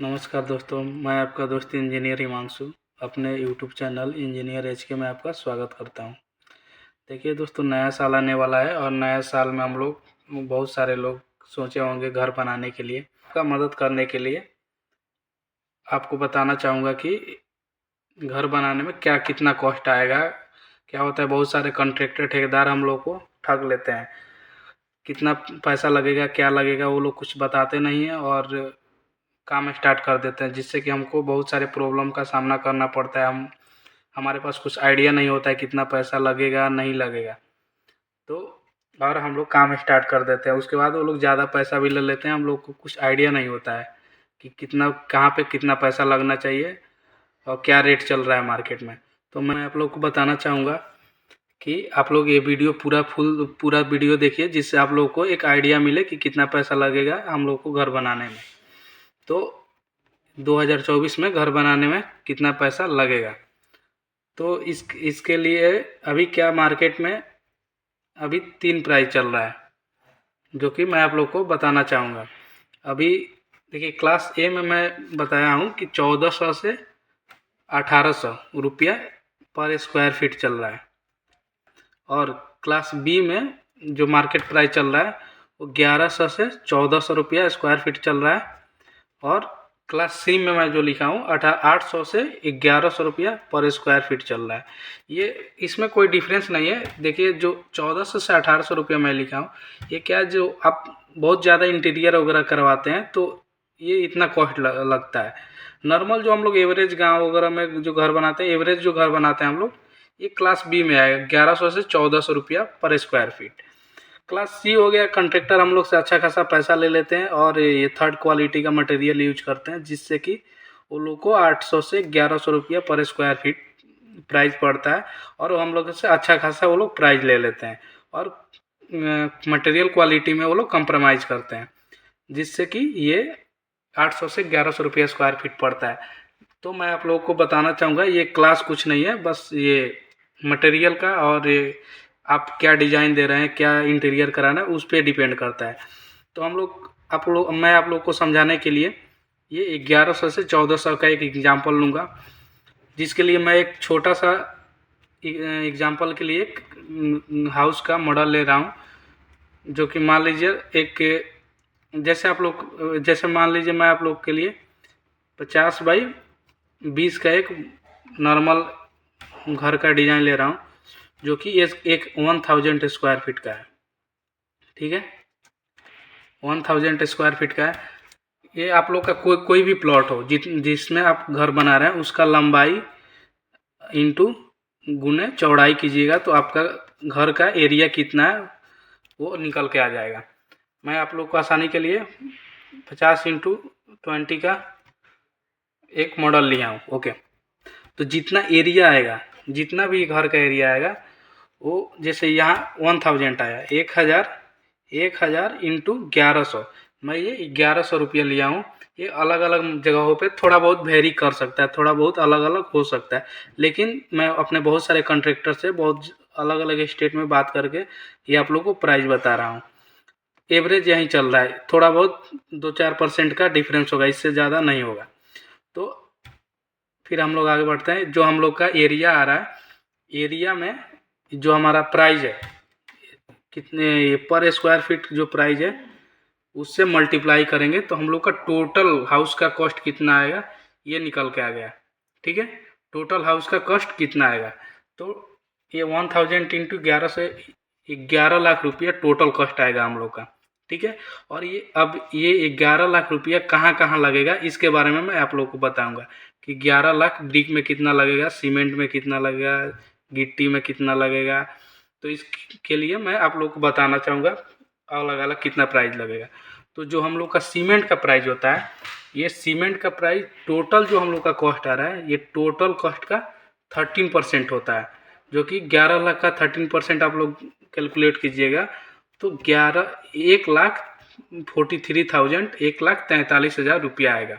नमस्कार दोस्तों, मैं आपका दोस्त इंजीनियर हिमांशु अपने यूट्यूब चैनल इंजीनियर एच के में आपका स्वागत करता हूं। देखिए दोस्तों, नया साल आने वाला है और नया साल में हम लोग बहुत सारे लोग सोचे होंगे घर बनाने के लिए। आपका मदद करने के लिए आपको बताना चाहूँगा कि घर बनाने में क्या कितना कॉस्ट आएगा। क्या होता है, बहुत सारे कॉन्ट्रैक्टर ठेकेदार हम लोग को ठग लेते हैं। कितना पैसा लगेगा, क्या लगेगा, वो लोग कुछ बताते नहीं हैं और काम स्टार्ट कर देते हैं, जिससे कि हमको बहुत सारे प्रॉब्लम का सामना करना पड़ता है। हमारे पास कुछ आइडिया नहीं होता है कितना पैसा लगेगा नहीं लगेगा, तो और हम लोग काम स्टार्ट कर देते हैं। उसके बाद वो लोग ज़्यादा पैसा भी ले लेते हैं, हम लोग को कुछ आइडिया नहीं होता है कि कितना कहाँ पे कितना पैसा लगना चाहिए और क्या रेट चल रहा है मार्केट में। तो मैं आप लोग को बताना चाहूँगा कि आप लोग ये वीडियो पूरा वीडियो देखिए, जिससे आप लोग को एक आइडिया मिले कि कितना पैसा लगेगा हम लोग को घर बनाने में। तो 2024 में घर बनाने में कितना पैसा लगेगा, तो इसके लिए अभी क्या मार्केट में अभी 3 प्राइस चल रहा है, जो कि मैं आप लोग को बताना चाहूँगा। अभी देखिए, क्लास ए में मैं बताया हूँ कि 1400 से 1800 रुपया पर स्क्वायर फीट चल रहा है, और क्लास बी में जो मार्केट प्राइस चल रहा है वो 1100 से 1400 रुपया स्क्वायर फीट चल रहा है। और क्लास सी में मैं जो लिखा हूँ 800 से 1100 रुपया पर स्क्वायर फीट चल रहा है। ये इसमें कोई डिफरेंस नहीं है। देखिए, जो 1400 से 1800 रुपया मैं लिखा हूँ, ये क्या, जो आप बहुत ज़्यादा इंटीरियर वगैरह करवाते हैं तो ये इतना कॉस्ट लगता है। नॉर्मल जो हम लोग एवरेज गांव वगैरह में जो घर बनाते हैं, एवरेज जो घर बनाते हैं हम लोग, ये क्लास बी में आएगा 1100 से 1400 रुपया पर स्क्वायर फीट। क्लास सी हो गया, कंट्रैक्टर हम लोग से अच्छा खासा पैसा ले लेते हैं और ये थर्ड क्वालिटी का मटेरियल यूज करते हैं, जिससे कि वो लोग को 800 से 1100 रुपया पर स्क्वायर फीट प्राइस पड़ता है, और हम लोग से अच्छा खासा वो लोग प्राइस ले लेते हैं और मटेरियल क्वालिटी में वो लोग कंप्रोमाइज़ करते हैं, जिससे कि ये 800 से 1100 रुपया स्क्वायर फीट पड़ता है। तो मैं आप लोगों को बताना चाहूँगा, ये क्लास कुछ नहीं है, बस ये मटेरियल का और ये आप क्या डिज़ाइन दे रहे हैं, क्या इंटीरियर कराना है, उस पर डिपेंड करता है। तो मैं आप लोग को समझाने के लिए ये 1100 से 1400 का एक एग्जांपल लूँगा, जिसके लिए मैं एक छोटा सा एग्जांपल के लिए एक हाउस का मॉडल ले रहा हूँ, जो कि मान लीजिए जैसे मान लीजिए मैं आप लोग के लिए 50 बाई 20 का एक नॉर्मल घर का डिज़ाइन ले रहा हूँ, जो कि एक 1000 स्क्वायर फीट का है। ठीक है, 1000 स्क्वायर फीट का है। ये आप लोग का कोई भी प्लॉट हो जिसमें आप घर बना रहे हैं, उसका लंबाई इंटू गुने चौड़ाई कीजिएगा, तो आपका घर का एरिया कितना है वो निकल के आ जाएगा। मैं आप लोग को आसानी के लिए 50x20 का एक मॉडल लिया हूँ। ओके, तो जितना एरिया आएगा, जितना भी घर का एरिया आएगा, वो जैसे यहाँ 1000 आया, 1000 इंटू 1100, मैं ये 1100 रुपया लिया हूँ। ये अलग अलग जगहों पे थोड़ा बहुत वेरी कर सकता है, थोड़ा बहुत अलग अलग हो सकता है, लेकिन मैं अपने बहुत सारे कॉन्ट्रैक्टर से बहुत अलग अलग स्टेट में बात करके ये आप लोगों को प्राइस बता रहा हूँ। एवरेज यहीं चल रहा है, थोड़ा बहुत 2-4% का डिफरेंस होगा, इससे ज़्यादा नहीं होगा। तो फिर हम लोग आगे बढ़ते हैं। जो हम लोग का एरिया आ रहा है, एरिया में जो हमारा प्राइस है, कितने पर स्क्वायर फीट जो प्राइस है, उससे मल्टीप्लाई करेंगे तो हम लोग का टोटल हाउस का कॉस्ट कितना आएगा ये निकल के आ गया। ठीक है, टोटल हाउस का कॉस्ट कितना आएगा, तो ये 1000 इंटू 11 से 11 लाख रुपया टोटल कॉस्ट आएगा हम लोग का। ठीक है, और ये 11 लाख रुपया कहाँ कहाँ लगेगा, इसके बारे में मैं आप लोग को बताऊंगा कि 11 लाख ब्रिक में कितना लगेगा, सीमेंट में कितना लगेगा, गिट्टी में कितना लगेगा। तो इसके लिए मैं आप लोग को बताना चाहूँगा अलग अलग कितना प्राइस लगेगा। तो जो हम लोग का सीमेंट का प्राइस होता है, ये सीमेंट का प्राइस टोटल जो हम लोग का कॉस्ट आ रहा है, ये टोटल कॉस्ट का 13% होता है, जो कि 11 लाख का 13% आप लोग कैलकुलेट कीजिएगा, तो 1,43,000 1,43,000 रुपया आएगा।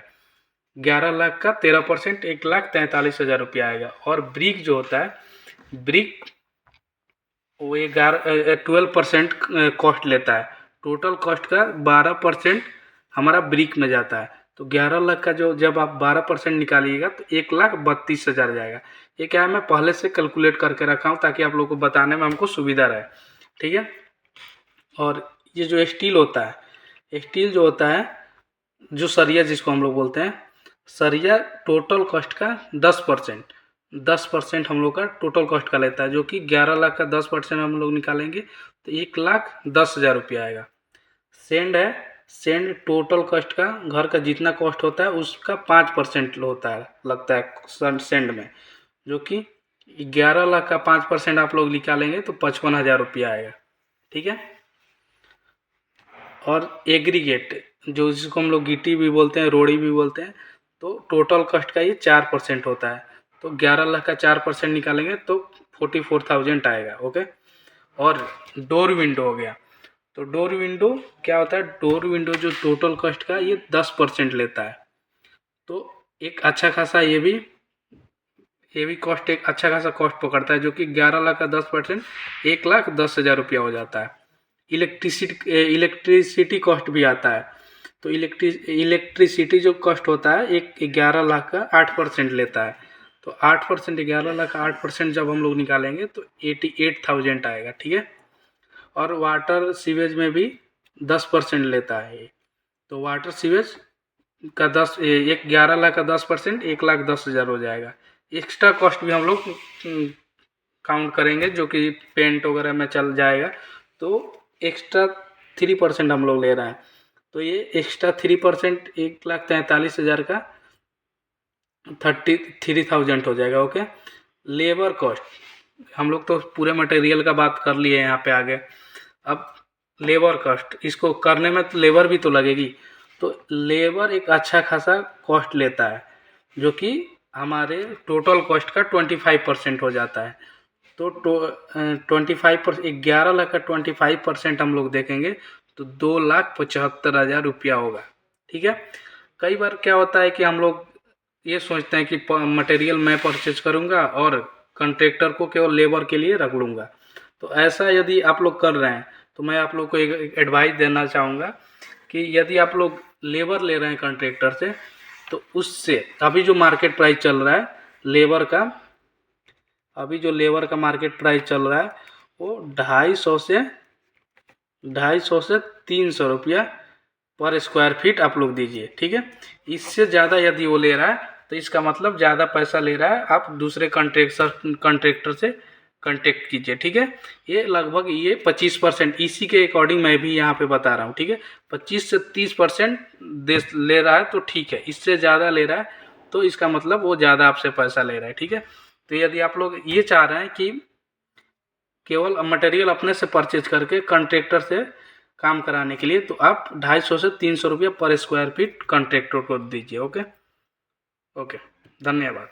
11 लाख का 13%, 1,43,000 रुपया आएगा। और ब्रिक जो होता है, ब्रिक वो 12% कॉस्ट लेता है। टोटल कॉस्ट का 12% हमारा ब्रिक में जाता है। तो 11 लाख का जो जब आप 12% निकालिएगा तो 1,32,000 जाएगा। ये क्या है, मैं पहले से कैलकुलेट करके रखा हूँ ताकि आप लोगों को बताने में हमको सुविधा रहे, ठीक है। और ये जो स्टील होता है, स्टील जो होता है, जो सरिया जिसको हम लोग बोलते हैं, सरिया टोटल कॉस्ट का 10% हम लोग का टोटल कॉस्ट का लेता है, जो कि 11 लाख का 10% हम लोग निकालेंगे तो 1,10,000 रुपया आएगा। सेंड है, सेंड टोटल कॉस्ट का, घर का जितना कॉस्ट होता है उसका 5% होता है, लगता है सेंड में, जो कि 11 लाख का 5% आप लोग निकालेंगे तो 55,000 रुपया आएगा, ठीक है। और एग्रीगेट, जो जिसको हम लोग गिट्टी भी बोलते हैं, रोड़ी भी बोलते हैं, तो टोटल कॉस्ट का ये 4% होता है। तो 11 लाख का 4% निकालेंगे तो 44,000 आएगा, ओके। और डोर विंडो हो गया, तो डोर विंडो क्या होता है, डोर विंडो जो टोटल कॉस्ट का ये 10% लेता है। तो एक अच्छा खासा ये भी कॉस्ट, एक अच्छा खासा कॉस्ट पकड़ता है, जो कि 11 लाख का 10% 1,10,000 रुपया हो जाता है। इलेक्ट्रिसिटी कॉस्ट भी आता है, तो इलेक्ट्रिसिटी जो कॉस्ट होता है एक 11 लाख का 8% लेता है। तो 8%, 11 लाख का 8% जब हम लोग निकालेंगे तो 88,000 आएगा, ठीक है। और वाटर सीवेज में भी 10% लेता है, तो वाटर सीवेज का 11 लाख का 10% 1,10,000 हो जाएगा। एक्स्ट्रा कॉस्ट भी हम लोग काउंट करेंगे, जो कि पेंट वगैरह में चल जाएगा, तो एक्स्ट्रा 3% हम लोग ले रहे हैं, तो ये एक्स्ट्रा 3% 1,43,000 का 33,000 हो जाएगा, ओके। लेबर कॉस्ट, हम लोग तो पूरे मटेरियल का बात कर लिए यहाँ पे आगे। अब लेबर कॉस्ट, इसको करने में तो लेबर भी तो लगेगी, तो लेबर एक अच्छा खासा कॉस्ट लेता है, जो कि हमारे टोटल कॉस्ट का 25% हो जाता है। तो 25%, 11 लाख का 25% हम लोग देखेंगे तो 2,75,000 रुपया होगा, ठीक है। कई बार क्या होता है कि हम लोग ये सोचते हैं कि मटेरियल मैं परचेज करूँगा और कॉन्ट्रैक्टर को केवल लेबर के लिए रख लूँगा। तो ऐसा यदि आप लोग कर रहे हैं तो मैं आप लोग को एक एडवाइस देना चाहूँगा कि यदि आप लोग लेबर ले रहे हैं कॉन्ट्रैक्टर से, तो उससे अभी जो मार्केट प्राइस चल रहा है लेबर का, अभी जो लेबर का मार्केट प्राइस चल रहा है वो 250 से 300 रुपया पर स्क्वायर फीट आप लोग दीजिए, ठीक है। इससे ज़्यादा यदि वो ले रहा है तो इसका मतलब ज़्यादा पैसा ले रहा है, आप दूसरे कॉन्ट्रैक्टर से कॉन्टेक्ट कीजिए, ठीक है। ये लगभग ये 25%, इसी के अकॉर्डिंग मैं भी यहाँ पे बता रहा हूँ, ठीक है। 25 से 30% ले रहा है तो ठीक है, इससे ज़्यादा ले रहा है तो इसका मतलब वो ज़्यादा आपसे पैसा ले रहा है, ठीक है। तो यदि आप लोग ये चाह रहे हैं कि केवल मटेरियल अपने से परचेज करके कॉन्ट्रैक्टर से काम कराने के लिए, तो आप 250 से 300 रुपया पर स्क्वायर फीट कॉन्ट्रैक्टर को दीजिए, ओके। ओके, धन्यवाद।